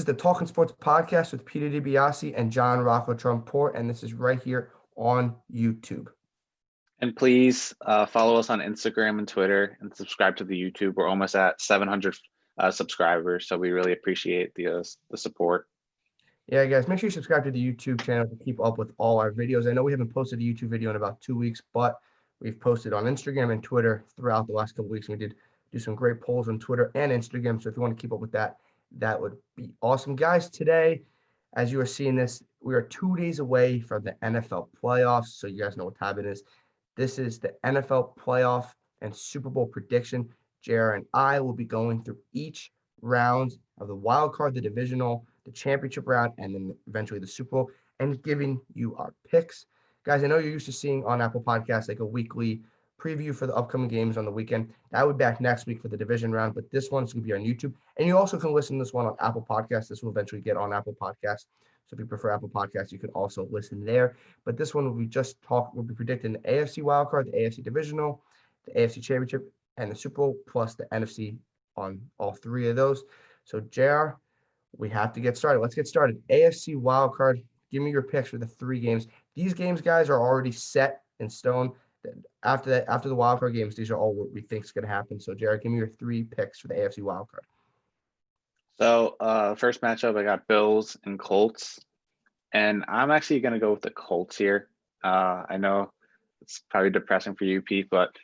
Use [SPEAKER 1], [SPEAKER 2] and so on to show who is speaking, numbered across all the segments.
[SPEAKER 1] is the Talking Sports Podcast with Peter DiBiasi and John Rocco Trumpbour, and this is right here on YouTube.
[SPEAKER 2] And please follow us on Instagram and Twitter and subscribe to the YouTube. We're almost at 700 subscribers, so we really appreciate the support.
[SPEAKER 1] Yeah, guys, make sure you subscribe to the YouTube channel to keep up with all our videos. I know we haven't posted a YouTube video in about 2 weeks, but we've posted on Instagram and Twitter throughout the last couple of weeks. We did do some great polls on Twitter and Instagram, so if you want to keep up with that, that would be awesome. Guys, today, as you are seeing this, we are 2 days away from the NFL playoffs, so you guys know what time it is. This is the NFL playoff and Super Bowl prediction. JR and I will be going through each round of the wild card, the divisional, the championship round, and then eventually the Super Bowl, and giving you our picks. Guys, I know you're used to seeing on Apple Podcasts like a weekly preview for the upcoming games on the weekend. That will be back next week for the division round, but this one's going to be on YouTube. And you also can listen to this one on Apple Podcasts. This will eventually get on Apple Podcasts. So if you prefer Apple Podcasts, you can also listen there. But this one we'll be predicting the AFC Wild Card, the AFC Divisional, the AFC Championship, and the Super Bowl, plus the NFC on all three of those. So JR, we have to get started. Let's get started. AFC Wild Card, give me your picks for the 3 games. These games, guys, are already set in stone. After the wild card games, these are all what we think is going to happen. So JR, give me your 3 picks for the AFC Wild Card.
[SPEAKER 2] So first matchup, I got Bills and Colts, and I'm actually going to go with the Colts here. I know it's probably depressing for you, Pete, but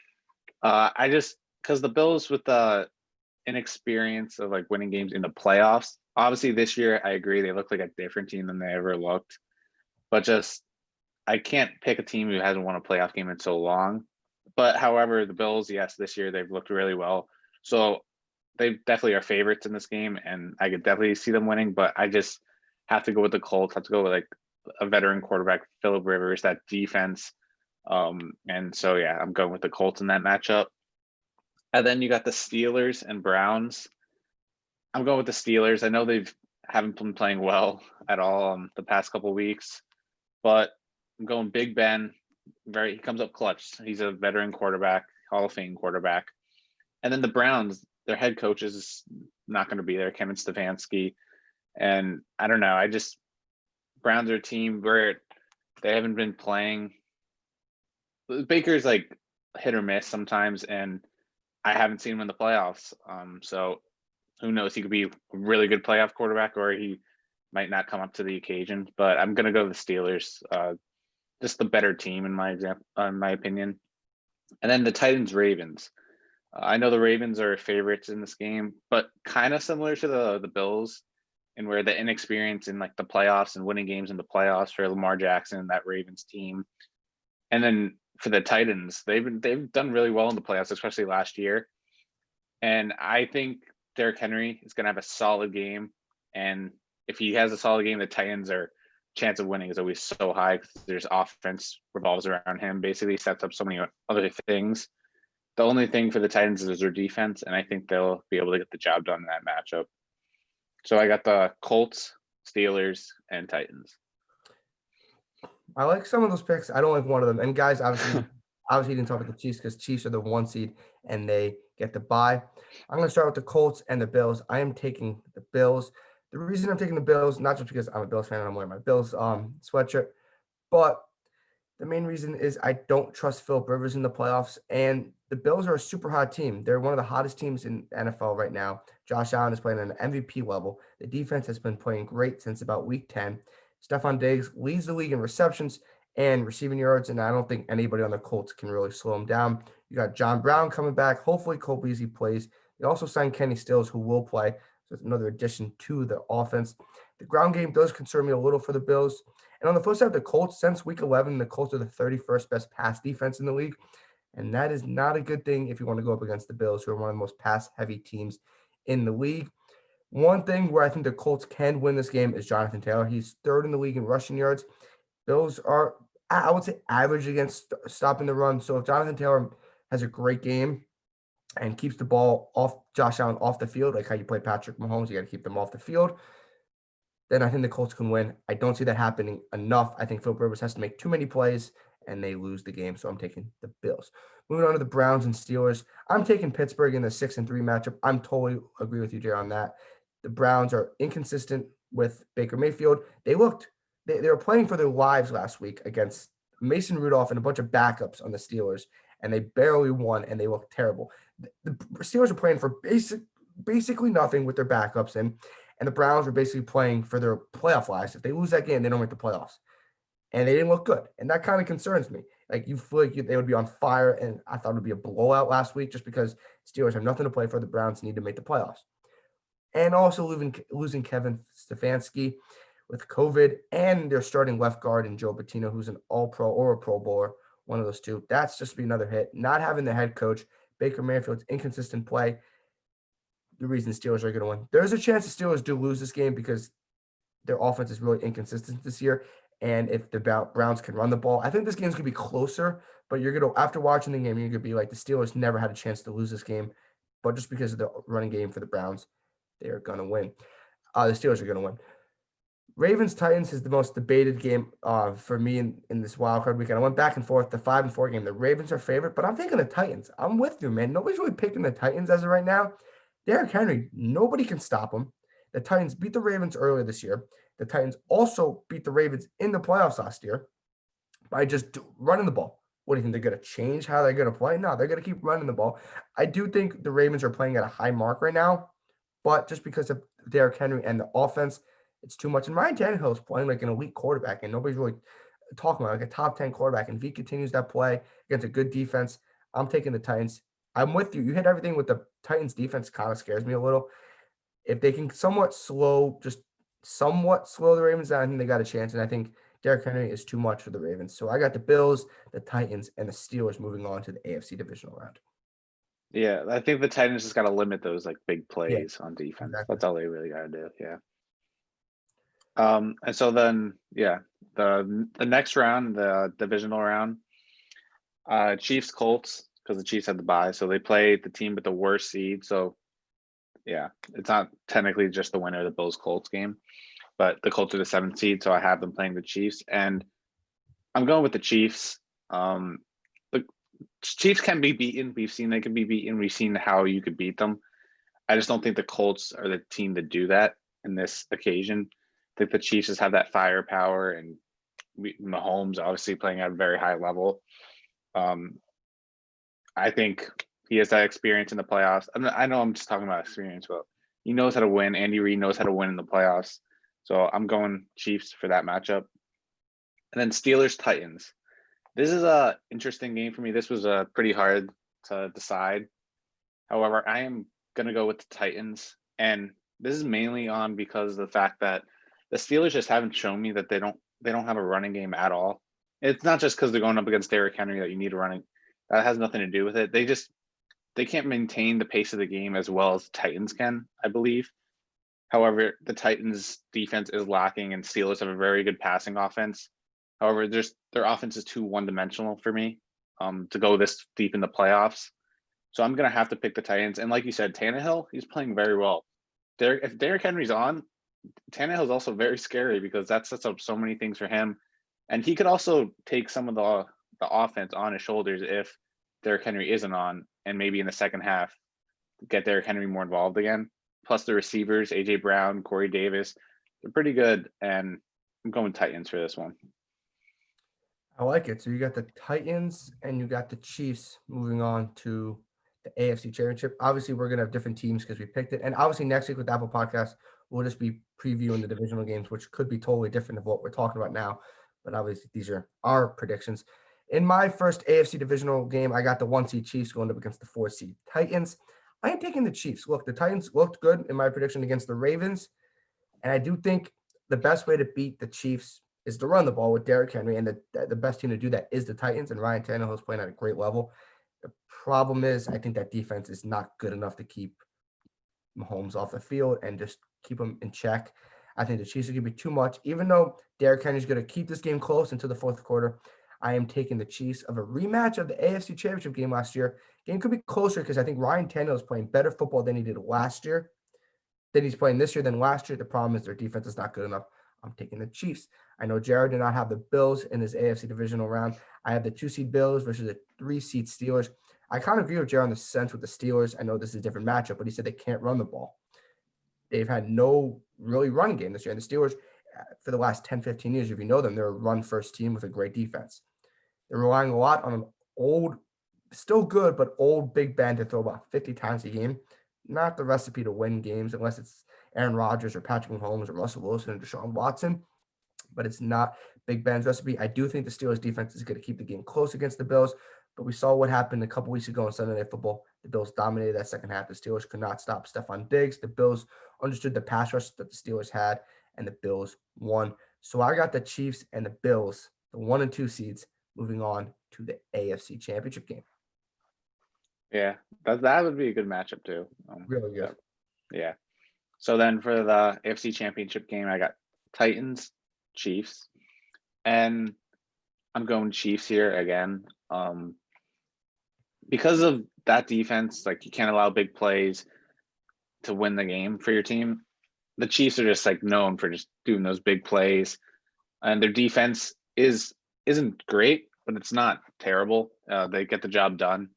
[SPEAKER 2] because the Bills, with the inexperience of like winning games in the playoffs, obviously this year I agree they look like a different team than they ever looked, but just I can't pick a team who hasn't won a playoff game in so long. But however, the Bills, yes, this year they've looked really well, so they definitely are favorites in this game, and I could definitely see them winning. But I just have to go with the Colts. Have to go with like a veteran quarterback, Phillip Rivers, that defense. And so yeah, I'm going with the Colts in that matchup. And then you got the Steelers and Browns. I'm going with the Steelers. I know haven't been playing well at all the past couple of weeks, but I'm going Big Ben. He comes up clutch. He's a veteran quarterback, Hall of Fame quarterback. And then the Browns, their head coach is not going to be there, Kevin Stefanski. And I don't know. Browns are a team where they haven't been playing. Baker's like hit or miss sometimes, and I haven't seen him in the playoffs. So who knows? He could be a really good playoff quarterback, or he might not come up to the occasion. But I'm going to go with the Steelers. Just the better team in my opinion. And then the Titans-Ravens. I know the Ravens are favorites in this game, but kind of similar to the Bills, and where the inexperience in like the playoffs and winning games in the playoffs for Lamar Jackson, that Ravens team. And then for the Titans, they've done really well in the playoffs, especially last year. And I think Derrick Henry is going to have a solid game. And if he has a solid game, the Titans' chance of winning is always so high because there's offense revolves around him, basically sets up so many other things. The only thing for the Titans is their defense, and I think they'll be able to get the job done in that matchup. So I got the Colts, Steelers, and Titans.
[SPEAKER 1] I like some of those picks. I don't like one of them. And guys, obviously didn't talk about the Chiefs because Chiefs are the 1 seed and they get the bye. I'm going to start with the Colts and the Bills. I am taking the Bills. The reason I'm taking the Bills, not just because I'm a Bills fan and I'm wearing my Bills sweatshirt, but the main reason is I don't trust Phillip Rivers in the playoffs, and the Bills are a super hot team. They're one of the hottest teams in NFL right now. Josh Allen is playing at an MVP level. The defense has been playing great since about week 10. Stephon Diggs leads the league in receptions and receiving yards, and I don't think anybody on the Colts can really slow him down. You got John Brown coming back. Hopefully Cole Beasley plays. They also signed Kenny Stills, who will play. So it's another addition to the offense. The ground game does concern me a little for the Bills. And on the flip side, the Colts, since week 11, the Colts are the 31st best pass defense in the league. And that is not a good thing if you want to go up against the Bills, who are one of the most pass-heavy teams in the league. One thing where I think the Colts can win this game is Jonathan Taylor. He's 3rd in the league in rushing yards. Bills are, I would say, average against stopping the run. So if Jonathan Taylor has a great game and keeps the ball off Josh Allen off the field, like how you play Patrick Mahomes, you got to keep them off the field, then I think the Colts can win. I don't see that happening enough. I think Phillip Rivers has to make too many plays, and they lose the game. So I'm taking the Bills. Moving on to the Browns and Steelers. I'm taking Pittsburgh in the 6-3 matchup. I'm totally agree with you, Jay, on that. The Browns are inconsistent with Baker Mayfield. They were playing for their lives last week against Mason Rudolph and a bunch of backups on the Steelers, and they barely won, and they looked terrible. The Steelers are playing for basically nothing with their backups, and the Browns were basically playing for their playoff lives. If they lose that game, they don't make the playoffs. And they didn't look good. And that kind of concerns me. Like, you feel like they would be on fire, and I thought it would be a blowout last week just because Steelers have nothing to play for. The Browns need to make the playoffs. And also losing Kevin Stefanski with COVID, and they're starting left guard in Joe Bettino, who's an all-pro or a Pro Bowler, one of those two. That's just be another hit. Not having the head coach, Baker Mayfield's inconsistent play, the reason Steelers are going to win. There's a chance the Steelers do lose this game because their offense is really inconsistent this year. And if the Browns can run the ball, I think this game's going to be closer. But you're going to, after watching the game, you're going to be like, the Steelers never had a chance to lose this game. But just because of the running game for the Browns, they're going to win. The Steelers are going to win. Ravens-Titans is the most debated game for me in this wild card weekend. I went back and forth, the 5-4 game. The Ravens are favorite, but I'm taking the Titans. I'm with you, man. Nobody's really picking the Titans as of right now. Derrick Henry, nobody can stop him. The Titans beat the Ravens earlier this year. The Titans also beat the Ravens in the playoffs last year by just running the ball. What do you think? They're going to change how they're going to play? No, they're going to keep running the ball. I do think the Ravens are playing at a high mark right now, but just because of Derrick Henry and the offense, it's too much. And Ryan Tannehill is playing like an elite quarterback, and nobody's really talking about like a top 10 quarterback. And if he continues that play against a good defense, I'm taking the Titans. I'm with you. You hit everything with the Titans defense. Kind of scares me a little. If they can somewhat slow the Ravens down, I think they got a chance. And I think Derrick Henry is too much for the Ravens. So I got the Bills, the Titans, and the Steelers moving on to the AFC Divisional Round.
[SPEAKER 2] Yeah, I think the Titans just got to limit those like big plays on defense.
[SPEAKER 1] Exactly.
[SPEAKER 2] That's all they really got to do. Yeah. And so then, yeah, the next round, the divisional round, Chiefs Colts, because the Chiefs had the bye, so they played the team with the worst seed. So yeah, it's not technically just the winner of the Bills Colts game, but the Colts are the 7th seed, so I have them playing the Chiefs, and I'm going with the Chiefs. The Chiefs can be beaten. We've seen they can be beaten. We've seen how you could beat them. I just don't think the Colts are the team to do that in this occasion. I think the Chiefs just have that firepower, and Mahomes obviously playing at a very high level. I think he has that experience in the playoffs. I know I'm just talking about experience, but he knows how to win. Andy Reid knows how to win in the playoffs. So I'm going Chiefs for that matchup. And then Steelers-Titans. This is a interesting game for me. This was pretty hard to decide. However, I am going to go with the Titans. And this is mainly on because of the fact that the Steelers just haven't shown me that they don't have a running game at all. It's not just because they're going up against Derrick Henry that you need a running. That has nothing to do with it. They can't maintain the pace of the game as well as the Titans can, I believe. However, the Titans defense is lacking, and Steelers have a very good passing offense. However, their offense is too one-dimensional for me to go this deep in the playoffs. So I'm going to have to pick the Titans. And like you said, Tannehill, he's playing very well. If Derrick Henry's on, Tannehill's also very scary because that sets up so many things for him. And he could also take some of the offense on his shoulders if Derrick Henry isn't on, and maybe in the second half, get Derrick Henry more involved again. Plus the receivers, A.J. Brown, Corey Davis, they're pretty good, and I'm going Titans for this one.
[SPEAKER 1] I like it. So you got the Titans and you got the Chiefs moving on to the AFC Championship. Obviously, we're going to have different teams because we picked it. And obviously, next week with Apple Podcast, we'll just be previewing the divisional games, which could be totally different of what we're talking about now. But obviously, these are our predictions. In my first AFC divisional game, I got the 1 seed Chiefs going up against the 4 seed Titans. I am taking the Chiefs. Look, the Titans looked good in my prediction against the Ravens. And I do think the best way to beat the Chiefs is to run the ball with Derrick Henry. And the best team to do that is the Titans. And Ryan Tannehill is playing at a great level. The problem is I think that defense is not good enough to keep Mahomes off the field and just keep him in check. I think the Chiefs are going to be too much. Even though Derrick Henry is going to keep this game close until the fourth quarter, I am taking the Chiefs of a rematch of the AFC Championship game last year. Game could be closer because I think Ryan Tannehill is playing better football than he did last year, than he's playing this year than last year. The problem is their defense is not good enough. I'm taking the Chiefs. I know Jared did not have the Bills in his AFC divisional round. I have the 2 seed Bills versus the 3 seed Steelers. I kind of agree with Jared on the sense with the Steelers. I know this is a different matchup, but he said they can't run the ball. they've had no really run game this year. And the Steelers, for the last 10, 15 years, if you know them, they're a run-first team with a great defense. They're relying a lot on an old, still good, but old Big Ben to throw about 50 times a game. Not the recipe to win games unless it's Aaron Rodgers or Patrick Mahomes or Russell Wilson or Deshaun Watson, but it's not Big Ben's recipe. I do think the Steelers defense is going to keep the game close against the Bills, but we saw what happened a couple weeks ago on Sunday Night Football. The Bills dominated that second half. The Steelers could not stop Stephon Diggs. The Bills understood the pass rush that the Steelers had, and the Bills won. So I got the Chiefs and the Bills, the 1 and 2 seeds, moving on to the AFC Championship game.
[SPEAKER 2] Yeah, that would be a good matchup too.
[SPEAKER 1] Really good.
[SPEAKER 2] Yeah. So then for the AFC Championship game, I got Titans, Chiefs, and I'm going Chiefs here again. Because of that defense, like you can't allow big plays to win the game for your team. The Chiefs are just like known for just doing those big plays, and their defense isn't great, but it's not terrible. They get the job done,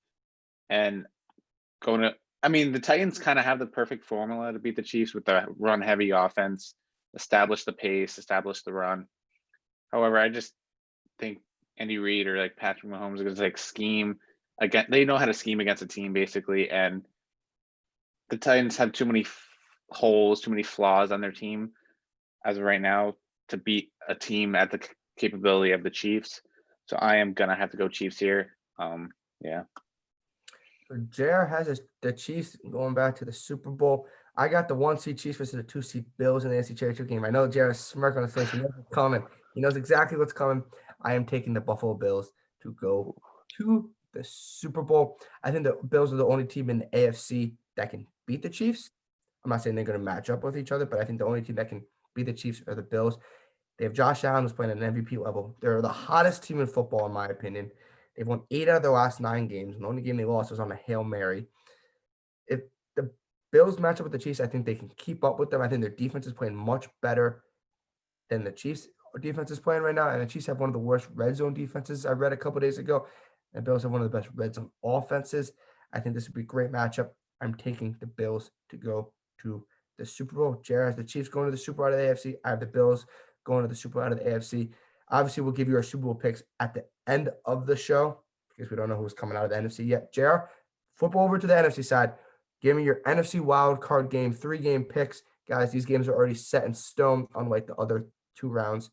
[SPEAKER 2] and the Titans kind of have the perfect formula to beat the Chiefs with the run heavy offense, establish the pace, establish the run. However, I just think Andy Reid or like Patrick Mahomes are going to like scheme again. They know how to scheme against a team basically, and the Titans have too many holes, too many flaws on their team as of right now to beat a team at the capability of the Chiefs. So I am gonna have to go Chiefs here. Yeah.
[SPEAKER 1] So JR has the Chiefs going back to the Super Bowl. I got the 1 seed Chiefs versus the 2 seed Bills in the NFC Championship game. I know JR is smirking on his face. He knows what's coming. He knows exactly what's coming. I am taking the Buffalo Bills to go to the Super Bowl. I think the Bills are the only team in the AFC that can beat the Chiefs. I'm not saying they're going to match up with each other, but I think the only team that can beat the Chiefs are the Bills. They have Josh Allen who's playing at an MVP level. They're the hottest team in football, in my opinion. They've won 8 out of their last 9 games. And the only game they lost was on a Hail Mary. If the Bills match up with the Chiefs, I think they can keep up with them. I think their defense is playing much better than the Chiefs' defense is playing right now. And the Chiefs have one of the worst red zone defenses I read a couple days ago. And Bills have one of the best red zone offenses. I think this would be a great matchup. I'm taking the Bills to go to the Super Bowl. Jared has the Chiefs going to the Super Bowl out of the AFC. I have the Bills going to the Super Bowl out of the AFC. Obviously, we'll give you our Super Bowl picks at the end of the show because we don't know who's coming out of the NFC yet. JR, flip over to the NFC side. Give me your NFC Wild Card game, 3-game picks. Guys, these games are already set in stone, unlike the other 2 rounds.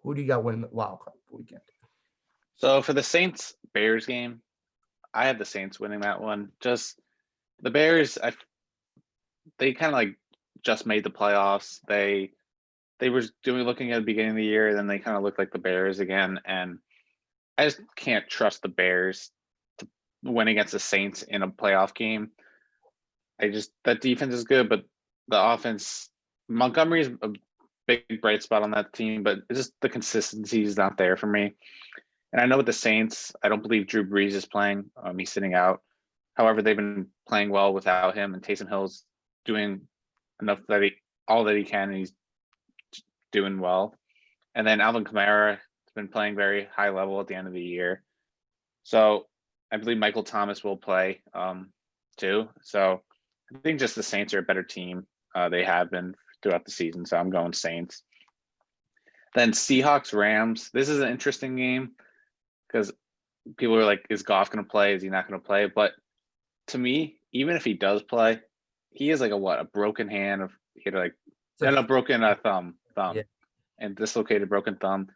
[SPEAKER 1] Who do you got winning the Wild Card weekend?
[SPEAKER 2] So for the Saints-Bears game, I have the Saints winning that one. Just the Bears, they kind of like just made the playoffs. They were looking at the beginning of the year, then they kind of looked like the Bears again. And I just can't trust the Bears to win against the Saints in a playoff game. That defense is good, but the offense, Montgomery's a big bright spot on that team, but it's just the consistency is not there for me. And I know with the Saints, I don't believe Drew Brees is playing. He's sitting out. However, they've been playing well without him, and Taysom Hill's doing enough all that he can, and he's doing well. And then Alvin Kamara has been playing very high level at the end of the year. So I believe Michael Thomas will play too. So I think just the Saints are a better team. They have been throughout the season. So I'm going Saints. Then Seahawks, Rams. This is an interesting game because people are like, is Goff going to play? Is he not going to play? But to me, even if he does play, he is like a broken hand broken thumb,
[SPEAKER 1] Yeah.
[SPEAKER 2] and dislocated broken thumb.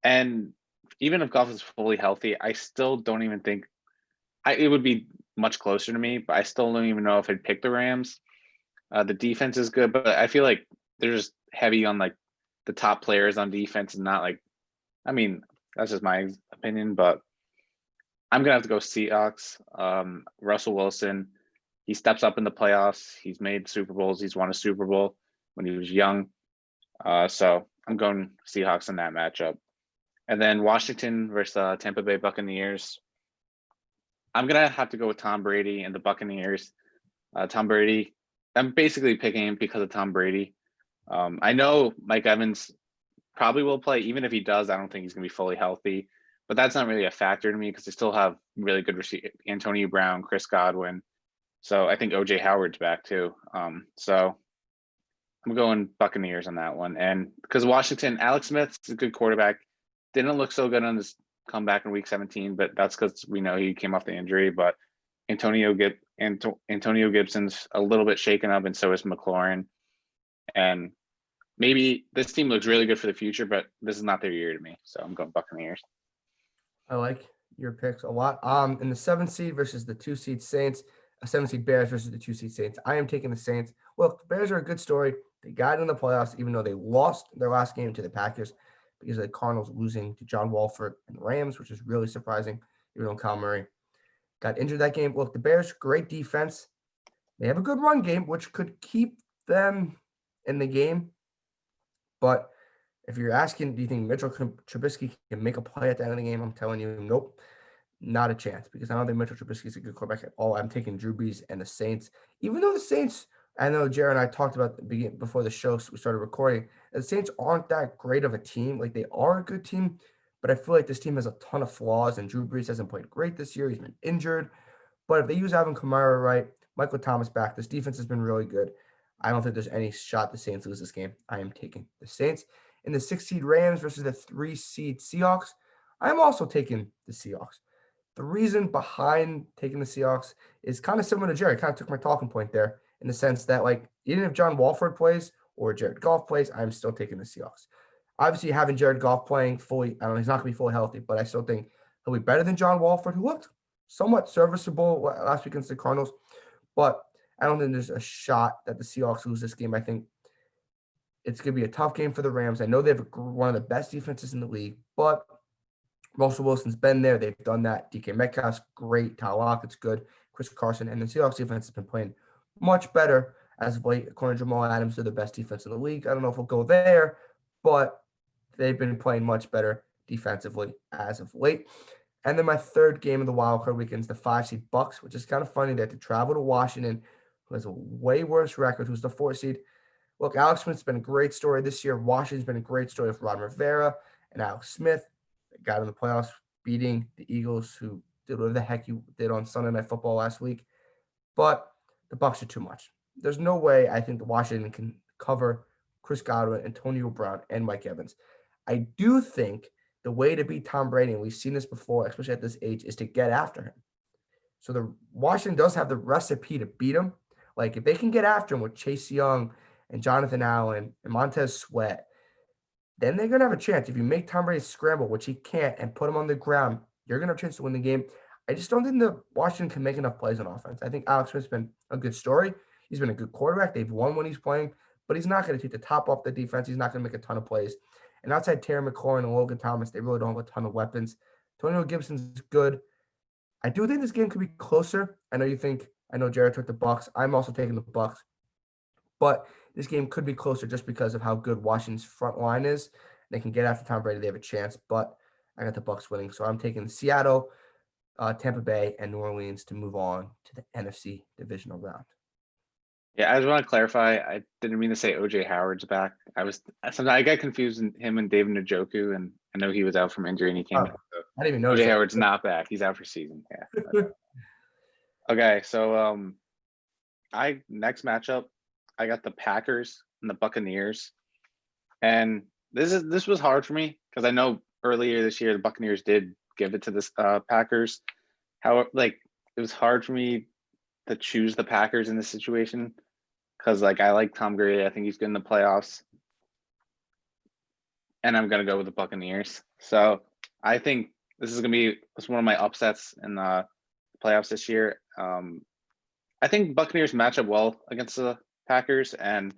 [SPEAKER 2] And even if Goff is fully healthy, I still don't even think it would be much closer to me, but I still don't even know if I'd pick the Rams. The defense is good, but I feel like they're just heavy on like the top players on defense and not like, that's just my opinion, but I'm going to have to go Seahawks. Russell Wilson, he steps up in the playoffs. He's made Super Bowls. He's won a Super Bowl when he was young. So I'm going Seahawks in that matchup. And then Washington versus Tampa Bay Buccaneers. I'm going to have to go with Tom Brady and the Buccaneers. Tom Brady, I'm basically picking him because of Tom Brady. I know Mike Evans probably will play. Even if he does, I don't think he's going to be fully healthy. But that's not really a factor to me because they still have really good receivers. Antonio Brown, Chris Godwin. So I think OJ Howard's back too. So I'm going Buccaneers on that one. And because Washington, Alex Smith's a good quarterback. Didn't look so good on his comeback in week 17, but that's because we know he came off the injury. But Antonio Gibson's a little bit shaken up, and so is McLaurin. And maybe this team looks really good for the future, but this is not their year to me. So I'm going Buccaneers.
[SPEAKER 1] I like your picks a lot. In the 7th seed versus the 2 seed Saints, a 7 seed Bears versus the 2 seed Saints. I am taking the Saints. Look, the Bears are a good story. They got in the playoffs, even though they lost their last game to the Packers because of the Cardinals losing to John Wolford and the Rams, which is really surprising, even though Kyle Murray got injured that game. Look, the Bears, great defense. They have a good run game, which could keep them in the game. But if you're asking, do you think Mitchell Trubisky can make a play at the end of the game? I'm telling you, nope, not a chance, because I don't think Mitchell Trubisky is a good quarterback at all. I'm taking Drew Brees and the Saints, even though the Saints, I know Jared and I talked about the beginning before the show, so we started recording. The Saints aren't that great of a team. Like, they are a good team, but I feel like this team has a ton of flaws, and Drew Brees hasn't played great this year. He's been injured. But if they use Alvin Kamara right, Michael Thomas back, this defense has been really good. I don't think there's any shot the Saints lose this game. I am taking the Saints. In the 6 seed Rams versus the 3 seed Seahawks, I'm also taking the Seahawks. The reason behind taking the Seahawks is kind of similar to Jared. Kind of took my talking point there in the sense that, like, even if John Wolford plays or Jared Goff plays, I'm still taking the Seahawks. Obviously, having Jared Goff playing fully, I don't know, he's not going to be fully healthy, but I still think he'll be better than John Wolford, who looked somewhat serviceable last week against the Cardinals. But I don't think there's a shot that the Seahawks lose this game. I think it's going to be a tough game for the Rams. I know they have one of the best defenses in the league, but Russell Wilson's been there. They've done that. DK Metcalf's great. Tyler Lockett's good. Chris Carson. And the Seahawks defense has been playing much better as of late. According to Jamal Adams, they're the best defense in the league. I don't know if we'll go there, but they've been playing much better defensively as of late. And then my third game of the wild card weekend is the 5 seed Bucks, which is kind of funny. They have to travel to Washington, who has a way worse record, who's the 4 seed. Look, Alex Smith's been a great story this year. Washington's been a great story for Ron Rivera and Alex Smith. They got in the playoffs, beating the Eagles, who did whatever the heck you did on Sunday Night Football last week. But the Bucks are too much. There's no way I think the Washington can cover Chris Godwin, Antonio Brown, and Mike Evans. I do think the way to beat Tom Brady, and we've seen this before, especially at this age, is to get after him. So the Washington does have the recipe to beat him. Like, if they can get after him with Chase Young and Jonathan Allen and Montez Sweat, then they're going to have a chance. If you make Tom Brady scramble, which he can't, and put him on the ground, you're going to have a chance to win the game. I just don't think the Washington can make enough plays on offense. I think Alex Smith's been a good story. He's been a good quarterback. They've won when he's playing, but he's not going to take the top off the defense. He's not going to make a ton of plays. And outside Terry McLaurin and Logan Thomas, they really don't have a ton of weapons. Antonio Gibson's good. I do think this game could be closer. I know Jared took the Bucks. I'm also taking the Bucks. But this game could be closer just because of how good Washington's front line is. They can get after Tom Brady. They have a chance, but I got the Bucks winning. So I'm taking Seattle, Tampa Bay, and New Orleans to move on to the NFC Divisional Round.
[SPEAKER 2] Yeah, I just want to clarify. I didn't mean to say OJ Howard's back. I got confused in him and David Njoku, and I know he was out from injury and he came back. So
[SPEAKER 1] I didn't even notice
[SPEAKER 2] OJ Howard's not back. He's out for season. Yeah. Okay, so next matchup, I got the Packers and the Buccaneers, and this was hard for me because I know earlier this year the Buccaneers did give it to the Packers. However, like, it was hard for me to choose the Packers in this situation because, like, I like Tom Brady. I think he's good in the playoffs, and I'm gonna go with the Buccaneers. So I think this is gonna be one of my upsets in the playoffs this year. I think Buccaneers match up well against the Packers, and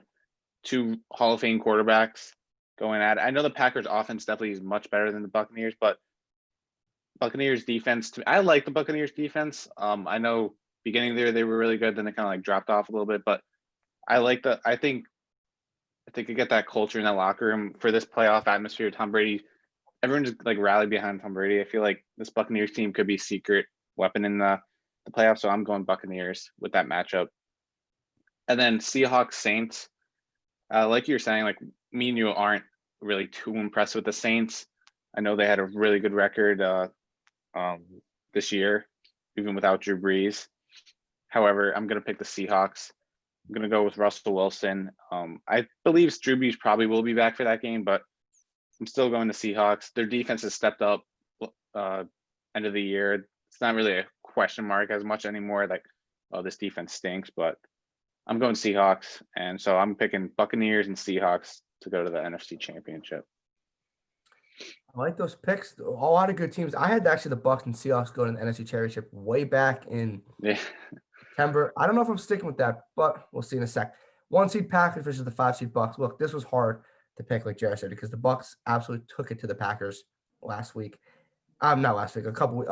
[SPEAKER 2] two Hall of Fame quarterbacks going at it. I know the Packers offense definitely is much better than the Buccaneers, but Buccaneers defense, I like the Buccaneers defense. I know beginning there they were really good, then they kind of like dropped off a little bit, but I think they could get that culture in that locker room for this playoff atmosphere. Tom Brady, everyone just like rallied behind Tom Brady. I feel like this Buccaneers team could be a secret weapon in the playoffs, so I'm going Buccaneers with that matchup. And then Seahawks Saints, like you're saying, like, me and you aren't really too impressed with the Saints. I know they had a really good record this year, even without Drew Brees. However, I'm going to pick the Seahawks. I'm gonna go with Russell Wilson. I believe Drew Brees probably will be back for that game, but I'm still going to Seahawks. Their defense has stepped up end of the year. It's not really a question mark as much anymore. Like, oh, this defense stinks, but I'm going Seahawks, and so I'm picking Buccaneers and Seahawks to go to the NFC Championship.
[SPEAKER 1] I like those picks. A lot of good teams. I had actually the Bucs and Seahawks go to the NFC Championship way back in
[SPEAKER 2] Yeah.
[SPEAKER 1] September. I don't know if I'm sticking with that, but we'll see in a sec. 1-seed Packers versus the 5-seed Bucs. Look, this was hard to pick, like Jared said, because the Bucs absolutely took it to the Packers last week. Not last week, a couple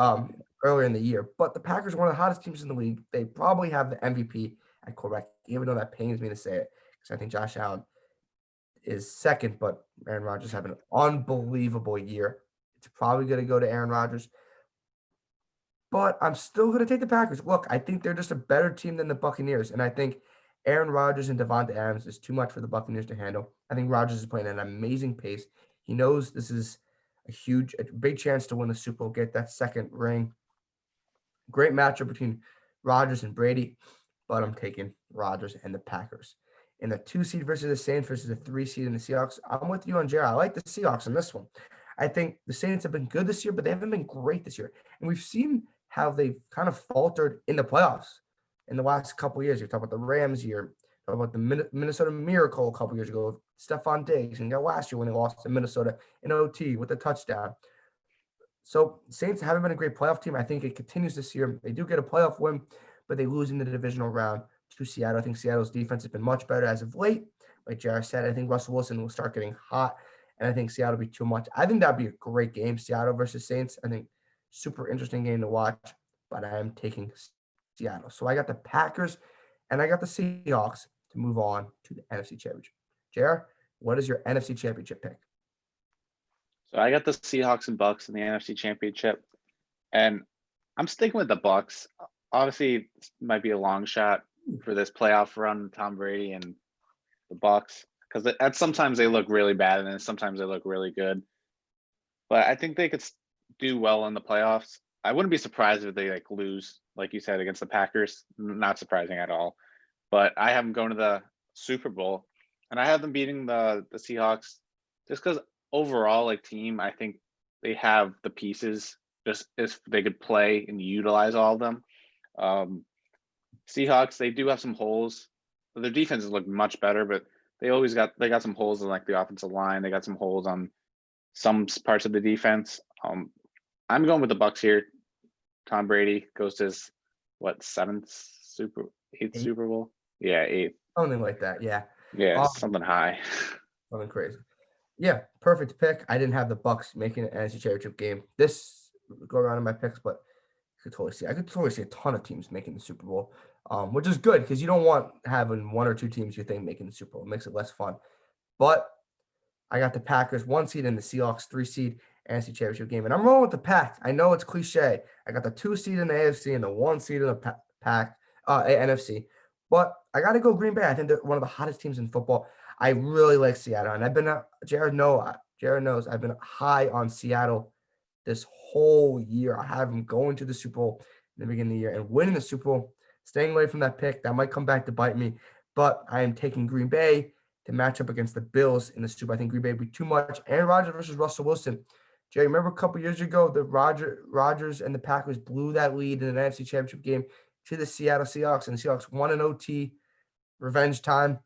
[SPEAKER 1] earlier in the year. But the Packers are one of the hottest teams in the league. They probably have the MVP at quarterback, even though that pains me to say it, because I think Josh Allen is second, but Aaron Rodgers having an unbelievable year. It's probably going to go to Aaron Rodgers. But I'm still going to take the Packers. Look, I think they're just a better team than the Buccaneers. And I think Aaron Rodgers and Devonta Adams is too much for the Buccaneers to handle. I think Rodgers is playing at an amazing pace. He knows this is a big chance to win the Super Bowl, get that second ring. Great matchup between Rodgers and Brady, but I'm taking Rodgers and the Packers. In the 2-seed versus the Saints versus the 3-seed in the Seahawks, I'm with you on Jared. I like the Seahawks in this one. I think the Saints have been good this year, but they haven't been great this year. And we've seen how they've kind of faltered in the playoffs in the last couple of years. You talk about the Rams year, talk about the Minnesota Miracle a couple years ago with Stephon Diggs, and last year when they lost to Minnesota in OT with a touchdown. So Saints haven't been a great playoff team. I think it continues this year. They do get a playoff win, but they lose in the divisional round to Seattle. I think Seattle's defense has been much better as of late. Like Jared said, I think Russell Wilson will start getting hot, and I think Seattle will be too much. I think that'd be a great game, Seattle versus Saints. I think super interesting game to watch, but I am taking Seattle. So I got the Packers and I got the Seahawks to move on to the NFC Championship. Jared, what is your NFC Championship pick?
[SPEAKER 2] So I got the Seahawks and Bucks in the NFC Championship, and I'm sticking with the Bucks. Obviously, it might be a long shot for this playoff run, Tom Brady and the Bucks, because sometimes they look really bad and then sometimes they look really good. But I think they could do well in the playoffs. I wouldn't be surprised if they lose, like you said, against the Packers. Not surprising at all. But I have them going to the Super Bowl, and I have them beating the Seahawks just because overall, team, I think they have the pieces. Just if they could play and utilize all of them. Seahawks, they do have some holes. Their defenses look much better, but they got some holes in the offensive line. They got some holes on some parts of the defense. I'm going with the Bucks here. Tom Brady goes to his eighth Super Bowl? Yeah, eighth.
[SPEAKER 1] Something like that, yeah.
[SPEAKER 2] Yeah, something high.
[SPEAKER 1] Something crazy. Yeah, perfect pick. I didn't have the Bucks making an NFC Championship game. This go around in my picks, but I could totally see a ton of teams making the Super Bowl, which is good because you don't want having one or two teams you think making the Super Bowl. It makes it less fun. But I got the Packers 1-seed and the Seahawks 3-seed NFC Championship game, and I'm rolling with the Pack. I know it's cliche. I got the 2-seed in the AFC and the 1-seed in the NFC, but I got to go Green Bay. I think they're one of the hottest teams in football. I really like Seattle, and I've been Jared knows I've been high on Seattle this whole year. I have them going to the Super Bowl in the beginning of the year and winning the Super Bowl, staying away from that pick. That might come back to bite me, but I am taking Green Bay to match up against the Bills in the Super Bowl. I think Green Bay would be too much. Aaron Rodgers versus Russell Wilson. Jay, remember a couple years ago, the Rodgers and the Packers blew that lead in an NFC Championship game to the Seattle Seahawks, and the Seahawks won in OT. Revenge time.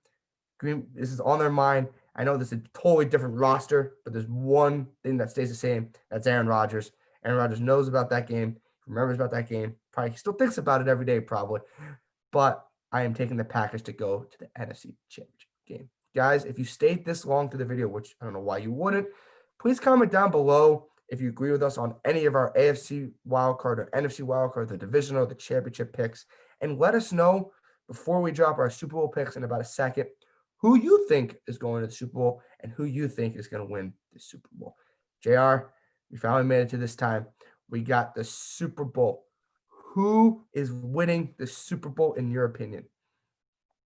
[SPEAKER 1] This is on their mind. I know this is a totally different roster, but there's one thing that stays the same. That's Aaron Rodgers. Aaron Rodgers knows about that game, remembers about that game. Probably still thinks about it every day, probably. But I am taking the Packers to go to the NFC Championship game. Guys, if you stayed this long through the video, which I don't know why you wouldn't, please comment down below if you agree with us on any of our AFC Wild Card or NFC Wild Card, the Divisional, the Championship picks, and let us know before we drop our Super Bowl picks in about a second who you think is going to the Super Bowl and who you think is going to win the Super Bowl. JR, we finally made it to this time. We got the Super Bowl. Who is winning the Super Bowl in your opinion?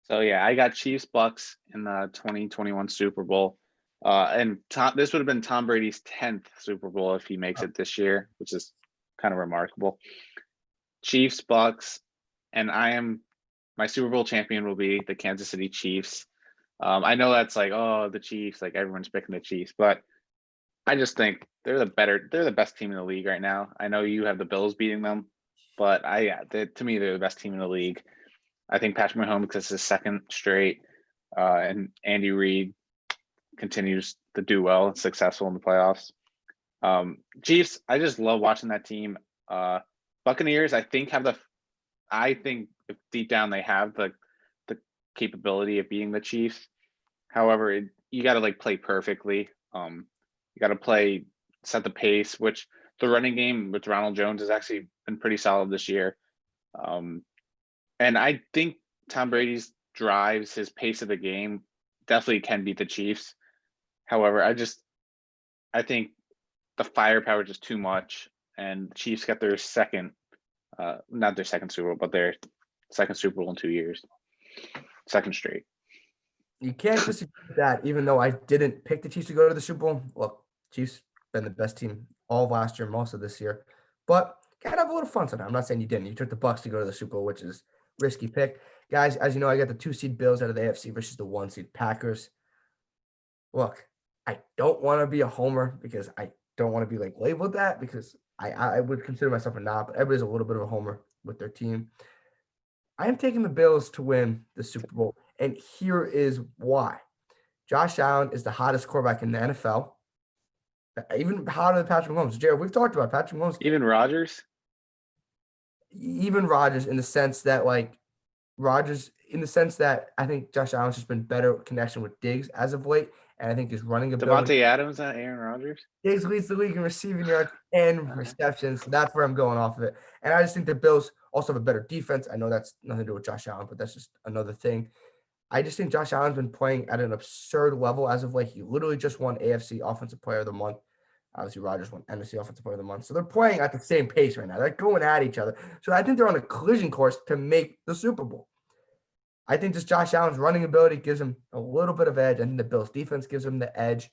[SPEAKER 2] So yeah, I got Chiefs Bucks in the 2021 Super Bowl. And this would have been Tom Brady's 10th Super Bowl if he makes it this year, which is kind of remarkable. Chiefs Bucks, and I am my Super Bowl champion will be the Kansas City Chiefs. I know that's like, oh, the Chiefs, like everyone's picking the Chiefs, but I just think they're the best team in the league right now. I know you have the Bills beating them, but to me, they're the best team in the league. I think Patrick Mahomes, because it's his second straight, and Andy Reid continues to do well and successful in the playoffs. Chiefs, I just love watching that team. Buccaneers, I think deep down they have the capability of being the Chiefs. However, you got to like play perfectly. You got to set the pace, which the running game with Ronald Jones has actually been pretty solid this year. And I think Tom Brady's drives, his pace of the game definitely can beat the Chiefs. However, I think the firepower is just too much, and the Chiefs got their not their second Super Bowl, but their second Super Bowl in 2 years, second straight.
[SPEAKER 1] You can't disagree with that, even though I didn't pick the Chiefs to go to the Super Bowl. Look, Chiefs been the best team all of last year, most of this year, but gotta have a little fun sometimes. I'm not saying you didn't. You took the Bucs to go to the Super Bowl, which is risky pick. Guys, as you know, I got the 2-seed Bills out of the AFC versus the 1-seed Packers. Look, I don't want to be a homer because I don't want to be like labeled that, because I would consider myself a knob, but everybody's a little bit of a homer with their team. I am taking the Bills to win the Super Bowl, and here is why. Josh Allen is the hottest quarterback in the NFL, even hotter than Patrick Mahomes. Jared, we've talked about Patrick Mahomes.
[SPEAKER 2] Even Rodgers
[SPEAKER 1] in the sense that I think Josh Allen's just been better connection with Diggs as of late, and I think his running ability.
[SPEAKER 2] Devontae Adams and Aaron Rodgers.
[SPEAKER 1] Diggs leads the league in receiving yards and receptions, so that's where I'm going off of it. And I just think the Bills also have a better defense. I know that's nothing to do with Josh Allen, but that's just another thing. I just think Josh Allen's been playing at an absurd level as of late. He literally just won AFC Offensive Player of the Month. Obviously, Rodgers won NFC Offensive Player of the Month. So they're playing at the same pace right now. They're going at each other. So I think they're on a collision course to make the Super Bowl. I think just Josh Allen's running ability gives him a little bit of edge. I think the Bills' defense gives him the edge.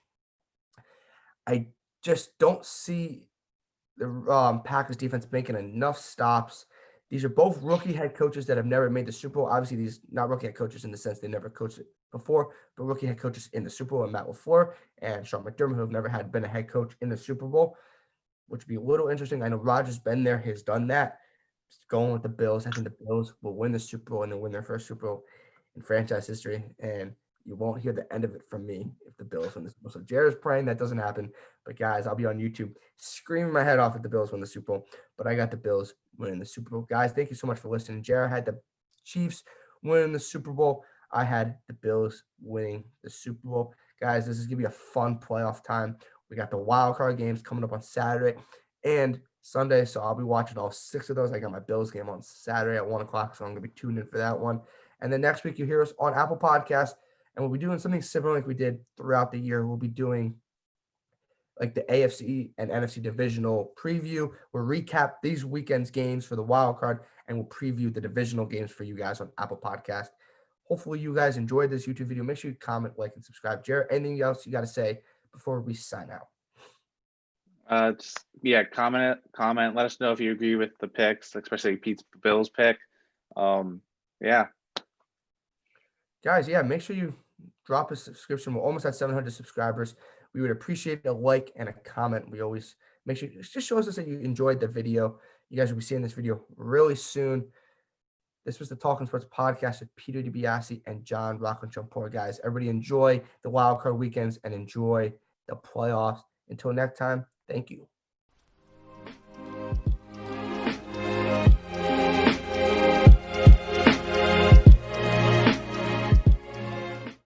[SPEAKER 1] I just don't see the Packers defense making enough stops. These are both rookie head coaches that have never made the Super Bowl. Obviously, these not rookie head coaches in the sense they never coached it before, but rookie head coaches in the Super Bowl, and Matt LaFleur and Sean McDermott, who have never been a head coach in the Super Bowl, which would be a little interesting. I know Rodgers been there, has done that. Just going with the Bills. I think the Bills will win the Super Bowl and they'll win their first Super Bowl in franchise history, and you won't hear the end of it from me if the Bills win the Super Bowl. So Jared's praying that doesn't happen. But guys, I'll be on YouTube screaming my head off if the Bills win the Super Bowl. But I got the Bills winning the Super Bowl. Guys, thank you so much for listening. Jared had the Chiefs winning the Super Bowl. I had the Bills winning the Super Bowl. Guys, this is going to be a fun playoff time. We got the wild card games coming up on Saturday and Sunday, so I'll be watching all 6 of those. I got my Bills game on Saturday at 1 o'clock, so I'm going to be tuned in for that one. And then next week, you hear us on Apple Podcasts, and we'll be doing something similar like we did throughout the year. We'll be doing like the AFC and NFC divisional preview. We'll recap these weekend's games for the wild card, and we'll preview the divisional games for you guys on Apple Podcast. Hopefully you guys enjoyed this YouTube video. Make sure you comment, like, and subscribe. Jared, anything else you got to say before we sign out?
[SPEAKER 2] Comment. Let us know if you agree with the picks, especially Pete's Bills pick.
[SPEAKER 1] Guys, make sure you drop a subscription. We're almost at 700 subscribers. We would appreciate a like and a comment. We always make sure it just shows us that you enjoyed the video. You guys will be seeing this video really soon. This was the Talking Sports Podcast with Peter DiBiasi and John Rocco and Trumpbour. Guys, everybody enjoy the wild card weekends and enjoy the playoffs. Until next time, thank you.